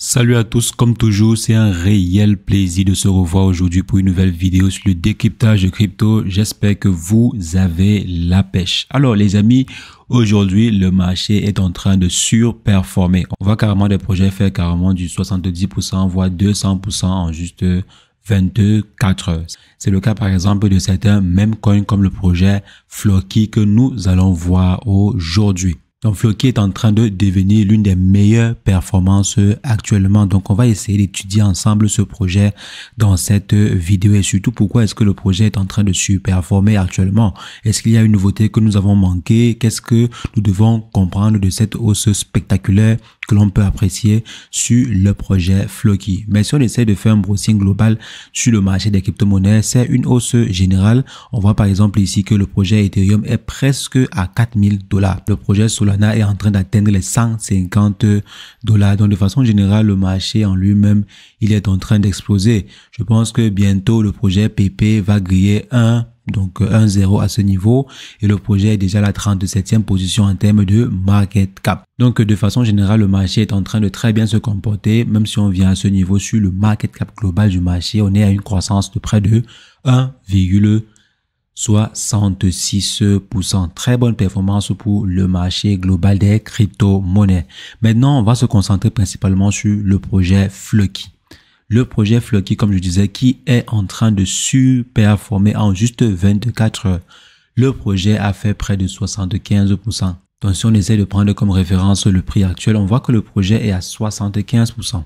Salut à tous, comme toujours, c'est un réel plaisir de se revoir aujourd'hui pour une nouvelle vidéo sur le décryptage de crypto. J'espère que vous avez la pêche. Alors les amis, aujourd'hui, le marché est en train de surperformer. On voit carrément des projets faire carrément du 70%, voire 200% en juste 24 heures. C'est le cas par exemple de certains meme coins comme le projet Floki que nous allons voir aujourd'hui. Donc Floki est en train de devenir l'une des meilleures performances actuellement. Donc on va essayer d'étudier ensemble ce projet dans cette vidéo et surtout pourquoi est-ce que le projet est en train de surperformer actuellement. Est-ce qu'il y a une nouveauté que nous avons manqué? Qu'est-ce que nous devons comprendre de cette hausse spectaculaire que l'on peut apprécier sur le projet Floki? Mais si on essaie de faire un brossing global sur le marché des crypto-monnaies, c'est une hausse générale. On voit par exemple ici que le projet Ethereum est presque à $4000. Le projet Solana est en train d'atteindre les $150. Donc de façon générale, le marché en lui-même, il est en train d'exploser. Je pense que bientôt le projet PP va griller 1,0 à ce niveau et le projet est déjà à la 37e position en termes de market cap. Donc de façon générale, le marché est en train de très bien se comporter. Même si on vient à ce niveau sur le market cap global du marché, on est à une croissance de près de 1,66%. Très bonne performance pour le marché global des crypto-monnaies. Maintenant, on va se concentrer principalement sur le projet Floki. Le projet Floki, comme je disais, qui est en train de surperformer en juste 24 heures. Le projet a fait près de 75%. Donc si on essaie de prendre comme référence le prix actuel, on voit que le projet est à 75%.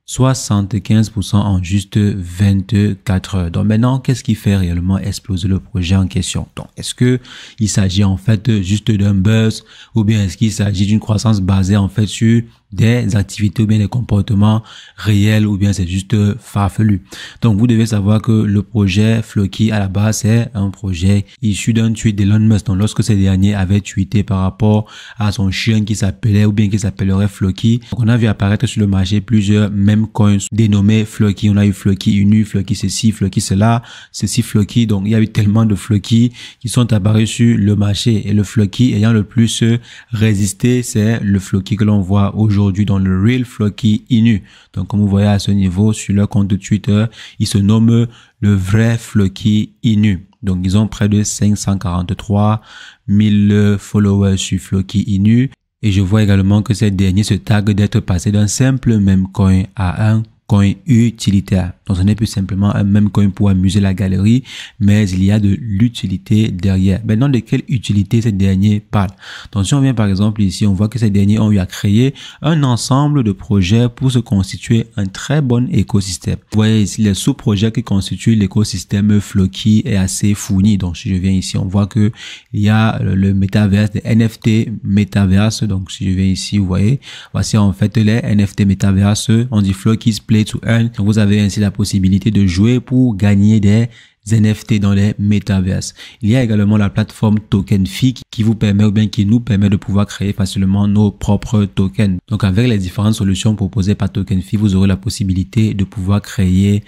75% en juste 24 heures. Donc maintenant, qu'est-ce qui fait réellement exploser le projet en question? Donc, est-ce que il s'agit en fait juste d'un buzz ou bien est-ce qu'il s'agit d'une croissance basée en fait sur des activités ou bien des comportements réels ou bien c'est juste farfelu? Donc, vous devez savoir que le projet Floki à la base c'est un projet issu d'un tweet d'Elon Musk. Donc, lorsque ce dernier avait tweeté par rapport à son chien qui s'appelait ou bien qui s'appellerait Floki, donc on a vu apparaître sur le marché plusieurs meme coins dénommés Floki. On a eu Floki Inu, Floki ceci, Floki cela, ceci Floki. Donc, il y a eu tellement de Floki qui sont apparus sur le marché et le Floki ayant le plus résisté, c'est le Floki que l'on voit aujourd'hui dans le Real Floki Inu. Donc, comme vous voyez à ce niveau sur leur compte de Twitter, il se nomme le vrai Floki Inu. Donc, ils ont près de 543 000 followers sur Floki Inu. Et je vois également que ces derniers se taguent d'être passés d'un simple meme coin à un coin utilitaire. Donc, ce n'est plus simplement un meme coin pour amuser la galerie, mais il y a de l'utilité derrière. Maintenant, de quelle utilité ces derniers parlent? Donc, si on vient par exemple ici, on voit que ces derniers ont eu à créer un ensemble de projets pour se constituer un très bon écosystème. Vous voyez ici, les sous-projets qui constituent l'écosystème Floki est assez fourni. Donc, si je viens ici, on voit que il y a le métaverse, les NFT métaverse. Donc, si je viens ici, vous voyez, voici en fait les NFT métaverse. On dit Floki's Play to Earn. Donc, vous avez ainsi la possibilité de jouer pour gagner des NFT dans les métaverses. Il y a également la plateforme TokenFi qui vous permet ou bien qui nous permet de pouvoir créer facilement nos propres tokens. Donc avec les différentes solutions proposées par TokenFi, vous aurez la possibilité de pouvoir créer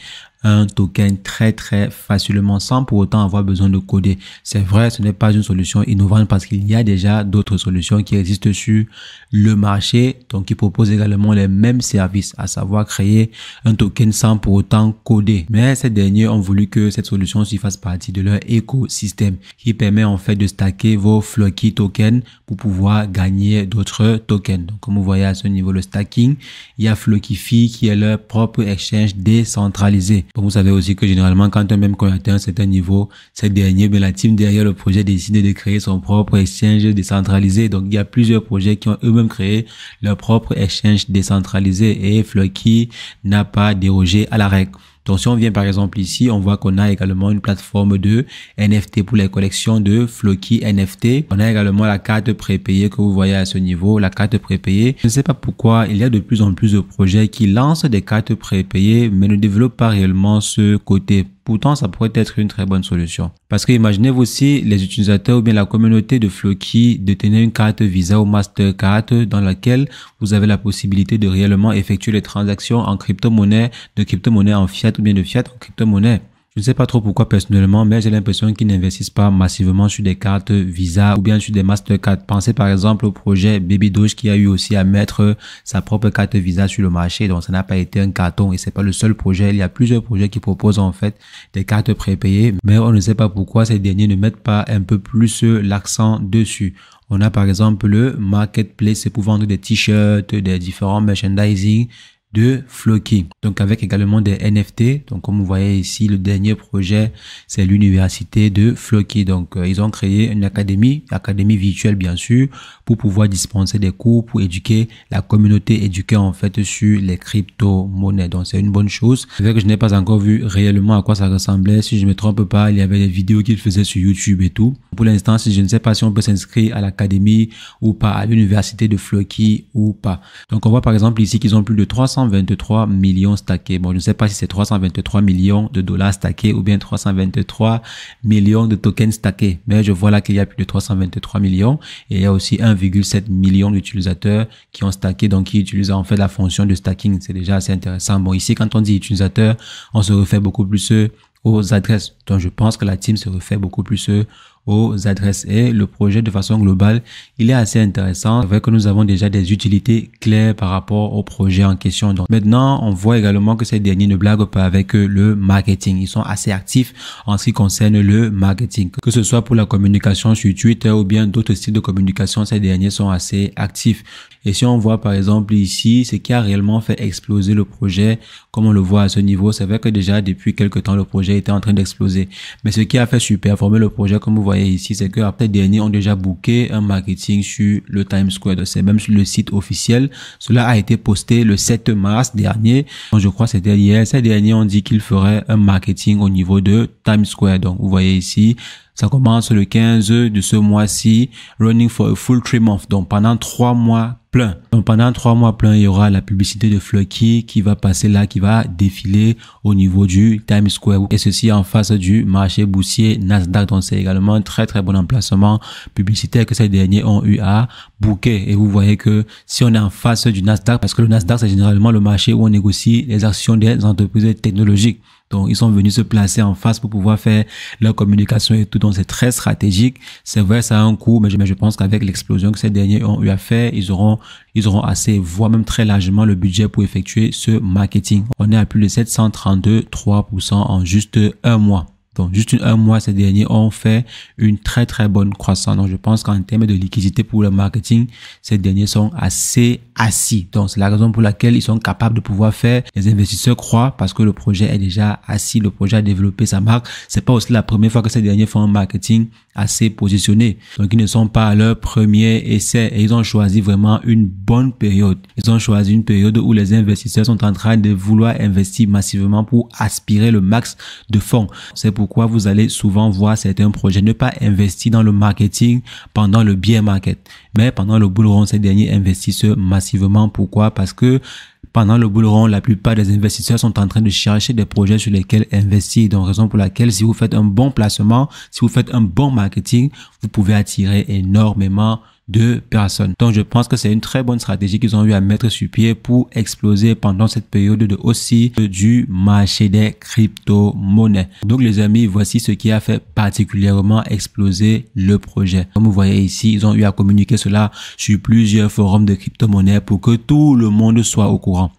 un token très facilement sans pour autant avoir besoin de coder. C'est vrai, ce n'est pas une solution innovante parce qu'il y a déjà d'autres solutions qui existent sur le marché, donc qui proposent également les mêmes services, à savoir créer un token sans pour autant coder. Mais ces derniers ont voulu que cette solution aussi fasse partie de leur écosystème qui permet en fait de stacker vos Floki tokens pour pouvoir gagner d'autres tokens. Donc comme vous voyez à ce niveau le stacking, il y a Flokifi qui est leur propre exchange décentralisé. Donc vous savez aussi que généralement quand un même coin atteint un certain niveau, ces derniers, la team derrière le projet décide de créer son propre exchange décentralisé. Donc il y a plusieurs projets qui ont eux-mêmes créé leur propre exchange décentralisé et Floki n'a pas dérogé à la règle. Donc, si on vient par exemple ici, on voit qu'on a également une plateforme de NFT pour les collections de Floki NFT. On a également la carte prépayée que vous voyez à ce niveau, la carte prépayée. Je ne sais pas pourquoi il y a de plus en plus de projets qui lancent des cartes prépayées, mais ne développent pas réellement ce côté. Pourtant, ça pourrait être une très bonne solution. Parce que imaginez-vous aussi les utilisateurs ou bien la communauté de Floki de tenir une carte Visa ou Mastercard dans laquelle vous avez la possibilité de réellement effectuer les transactions en crypto-monnaie, de crypto-monnaie en fiat ou bien de fiat en crypto-monnaie. Je ne sais pas trop pourquoi personnellement, mais j'ai l'impression qu'ils n'investissent pas massivement sur des cartes Visa ou bien sur des Mastercard. Pensez par exemple au projet Baby Doge qui a eu aussi à mettre sa propre carte Visa sur le marché. Donc ça n'a pas été un carton et c'est pas le seul projet. Il y a plusieurs projets qui proposent en fait des cartes prépayées, mais on ne sait pas pourquoi ces derniers ne mettent pas un peu plus l'accent dessus. On a par exemple le marketplace pour vendre des t-shirts, des différents merchandising de Floki. Donc avec également des NFT. Donc comme vous voyez ici, le dernier projet, c'est l'université de Floki. Donc ils ont créé une académie virtuelle bien sûr, pour pouvoir dispenser des cours, pour éduquer la communauté, éduquer en fait sur les crypto-monnaies. Donc c'est une bonne chose. C'est vrai que je n'ai pas encore vu réellement à quoi ça ressemblait. Si je me trompe pas, il y avait des vidéos qu'ils faisaient sur YouTube et tout. Pour l'instant, je ne sais pas si on peut s'inscrire à l'académie ou pas, à l'université de Floki ou pas. Donc on voit par exemple ici qu'ils ont plus de 323 millions stackés. Bon, je ne sais pas si c'est 323 millions de dollars stackés ou bien 323 millions de tokens stackés. Mais je vois là qu'il y a plus de 323 millions et il y a aussi 1,7 million d'utilisateurs qui ont stacké, donc qui utilisent en fait la fonction de stacking. C'est déjà assez intéressant. Bon, ici, quand on dit utilisateur, on se réfère beaucoup plus aux adresses. Donc, je pense que la team se réfère beaucoup plus aux adresses et le projet de façon globale, il est assez intéressant. C'est vrai que nous avons déjà des utilités claires par rapport au projet en question. Donc maintenant, on voit également que ces derniers ne blaguent pas avec le marketing. Ils sont assez actifs en ce qui concerne le marketing. Que ce soit pour la communication sur Twitter ou bien d'autres styles de communication, ces derniers sont assez actifs. Et si on voit par exemple ici, ce qui a réellement fait exploser le projet, comme on le voit à ce niveau, c'est vrai que déjà depuis quelques temps, le projet était en train d'exploser. Mais ce qui a fait super performer le projet, comme vous voyez ici, c'est que après derniers ont déjà booké un marketing sur le Times Square. C'est même sur le site officiel. Cela a été posté le 7 mars dernier. Donc je crois que c'était hier. Ces derniers ont dit qu'ils feraient un marketing au niveau de Times Square. Donc vous voyez ici, ça commence le 15 de ce mois-ci, running for a full 3 months. Donc pendant 3 mois pleins. Donc pendant 3 mois pleins, il y aura la publicité de Floki qui va passer là, qui va défiler au niveau du Times Square. Et ceci en face du marché boursier Nasdaq. Donc c'est également un très très bon emplacement publicitaire que ces derniers ont eu à booker. Et vous voyez que si on est en face du Nasdaq, parce que le Nasdaq c'est généralement le marché où on négocie les actions des entreprises technologiques. Donc, ils sont venus se placer en face pour pouvoir faire leur communication et tout. Donc, c'est très stratégique. C'est vrai, ça a un coût, mais je pense qu'avec l'explosion que ces derniers ont eu à faire, ils auront assez, voire même très largement le budget pour effectuer ce marketing. On est à plus de 732,3% en juste un mois. Donc, juste un mois, ces derniers ont fait une très, très bonne croissance. Donc, je pense qu'en termes de liquidité pour le marketing, ces derniers sont assez assis. Donc, c'est la raison pour laquelle ils sont capables de pouvoir faire. Les investisseurs croient parce que le projet est déjà assis. Le projet a développé sa marque. C'est pas aussi la première fois que ces derniers font un marketing assez positionné. Donc, ils ne sont pas à leur premier essai et ils ont choisi vraiment une bonne période. Ils ont choisi une période où les investisseurs sont en train de vouloir investir massivement pour aspirer le max de fonds. C'est pourquoi vous allez souvent voir certains projets ne pas investir dans le marketing pendant le bear market, mais pendant le bull run, ces derniers investissent massivement. Pourquoi? Parce que pendant le bull run, la plupart des investisseurs sont en train de chercher des projets sur lesquels investir. Donc, raison pour laquelle, si vous faites un bon placement, si vous faites un bon marketing, vous pouvez attirer énormément de personnes. Donc, je pense que c'est une très bonne stratégie qu'ils ont eu à mettre sur pied pour exploser pendant cette période de hausse du marché des crypto-monnaies. Donc, les amis, voici ce qui a fait particulièrement exploser le projet. Comme vous voyez ici, ils ont eu à communiquer cela sur plusieurs forums de crypto-monnaies pour que tout le monde soit au courant.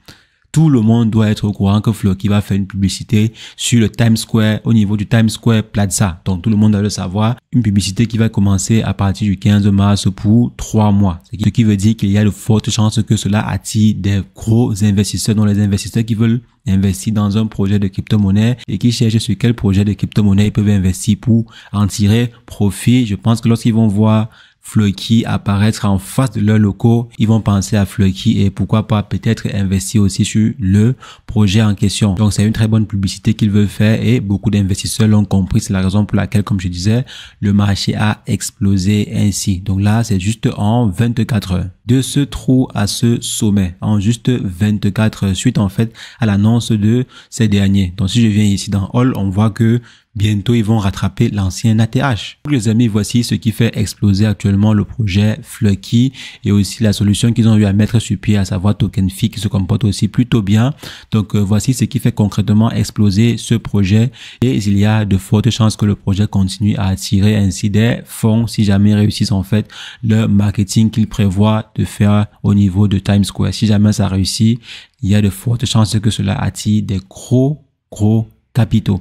Tout le monde doit être au courant que Floki va faire une publicité sur le Times Square, au niveau du Times Square Plaza. Donc, tout le monde doit le savoir. Une publicité qui va commencer à partir du 15 mars pour 3 mois. Ce qui veut dire qu'il y a de fortes chances que cela attire des gros investisseurs, dont les investisseurs qui veulent investir dans un projet de crypto-monnaie et qui cherchent sur quel projet de crypto-monnaie ils peuvent investir pour en tirer profit. Je pense que lorsqu'ils vont voir Floki apparaître en face de leurs locaux, ils vont penser à Floki et pourquoi pas peut-être investir aussi sur le projet en question. Donc c'est une très bonne publicité qu'ils veulent faire et beaucoup d'investisseurs l'ont compris. C'est la raison pour laquelle, comme je disais, le marché a explosé ainsi. Donc là, c'est juste en 24 heures. De ce trou à ce sommet, en juste 24 heures, suite en fait à l'annonce de ces derniers. Donc si je viens ici dans All, on voit que bientôt ils vont rattraper l'ancien ATH. Donc les amis, voici ce qui fait exploser actuellement le projet Flucky et aussi la solution qu'ils ont eu à mettre sur pied, à savoir TokenFi, qui se comporte aussi plutôt bien. Donc voici ce qui fait concrètement exploser ce projet et il y a de fortes chances que le projet continue à attirer ainsi des fonds si jamais ils réussissent en fait le marketing qu'ils prévoient de faire au niveau de Times Square. Si jamais ça réussit, il y a de fortes chances que cela attire des gros capitaux.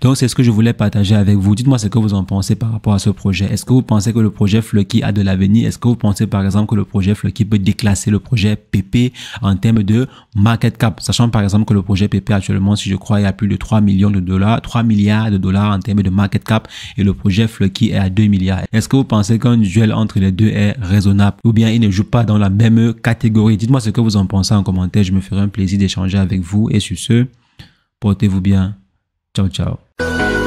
Donc, c'est ce que je voulais partager avec vous. Dites-moi ce que vous en pensez par rapport à ce projet. Est-ce que vous pensez que le projet Flucky a de l'avenir? Est-ce que vous pensez, par exemple, que le projet Flucky peut déclasser le projet PP en termes de market cap? Sachant, par exemple, que le projet PP actuellement, si je crois, il y a plus de 3 milliards de dollars en termes de market cap et le projet Flucky est à 2 milliards. Est-ce que vous pensez qu'un duel entre les deux est raisonnable ou bien il ne joue pas dans la même catégorie? Dites-moi ce que vous en pensez en commentaire. Je me ferai un plaisir d'échanger avec vous et sur ce, portez-vous bien. Ciao, ciao.